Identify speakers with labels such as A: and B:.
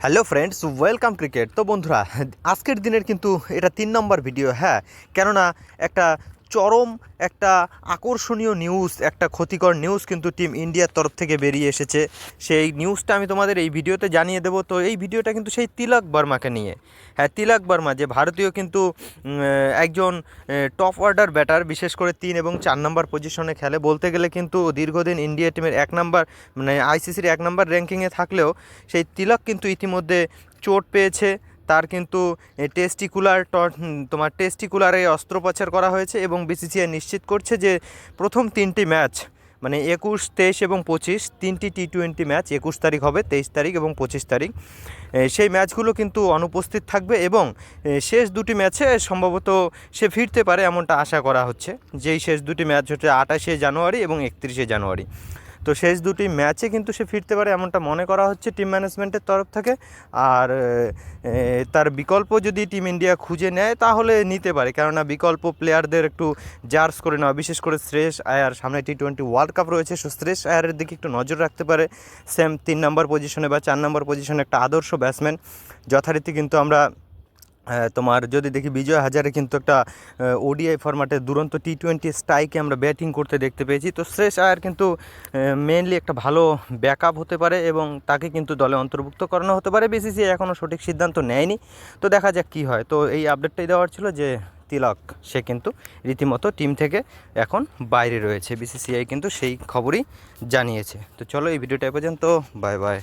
A: Hello friends, welcome cricket. তো বন্ধুরা, আজকের দিনের কিন্তু এটা 3 নম্বর ভিডিও। হ্যাঁ, কেননা একটা চরম একটা আকর্ষণীয় নিউজ, একটা ক্ষতিকর নিউজ কিন্তু টিম ইন্ডিয়ার তরফ থেকে বেরিয়ে এসেছে। সেই নিউজটা আমি তোমাদের এই ভিডিওতে জানিয়ে দেবো। তো এই ভিডিওটা কিন্তু সেই তিলক বর্মাকে নিয়ে। হ্যাঁ, তিলক বর্মা যে ভারতীয় কিন্তু একজন টপ অর্ডার ব্যাটার, বিশেষ করে 3 এবং 4 নম্বর পজিশনে খেলে। বলতে গেলে কিন্তু দীর্ঘদিন ইন্ডিয়া টিমের 1 নম্বর, মানে আইসিসির 1 নম্বর র্যাঙ্কিংয়ে থাকলেও সেই তিলক কিন্তু ইতিমধ্যে চোট পেয়েছে। তার কিন্তু তোমার টেস্টিকুলারে অস্ত্রোপচার করা হয়েছে এবং বিসিসিআই নিশ্চিত করছে যে প্রথম 3টি ম্যাচ, মানে 21, 23 এবং 25, 3টি টি20 ম্যাচ 21 তারিখ হবে, 23 তারিখ এবং 25 তারিখ, সেই ম্যাচগুলো কিন্তু অনুপস্থিত থাকবে এবং শেষ 2টি ম্যাচে সম্ভবত সে ফিরতে পারে এমনটা আশা করা হচ্ছে। যেই শেষ 2টি ম্যাচ হচ্ছে 28শে জানুয়ারি এবং 31শে জানুয়ারি। তো শেষ 2টি ম্যাচে কিন্তু সে ফিরতে পারে এমনটা মনে করা হচ্ছে টিম ম্যানেজমেন্টের তরফ থেকে। আর তার বিকল্প যদি টিম ইন্ডিয়া খুঁজে নেয় তাহলে নিতে পারে, কেননা বিকল্প প্লেয়ারদের একটু জার্জ করে নেওয়া, বিশেষ করে শ্রেয়স আয়ার, সামনে টি20 ওয়ার্ল্ড কাপ রয়েছে। সো শ্রেয়স আয়ারের দিকে একটু নজর রাখতে পারে। সেম 3 নম্বর পজিশনে বা 4 নম্বর পজিশনে একটা আদর্শ ব্যাটসম্যান। যথারীতি কিন্তু আমরা তোমার যদি দেখি বিজয় হাজারে কিন্তু একটা ওডিআই ফরম্যাটে দুরন্ত টি20 স্ট্রাইকে আমরা ব্যাটিং করতে দেখতে পেয়েছি। তো শ্রেয়স আয়ার কিন্তু মেনলি একটা ভালো ব্যাকআপ হতে পারে এবং তাকে কিন্তু দলে অন্তর্ভুক্ত করানো হতে পারে। বিসিসিআই এখনও সঠিক সিদ্ধান্ত নেয়নি, তো দেখা যাক কী হয়। তো এই আপডেটটাই দেওয়ার ছিল যে তিলক সে কিন্তু রীতিমতো টিম থেকে এখন বাইরে রয়েছে। বিসিসিআই কিন্তু সেই খবরই জানিয়েছে। তো চলো, এই ভিডিওটা এ পর্যন্ত। Bye bye.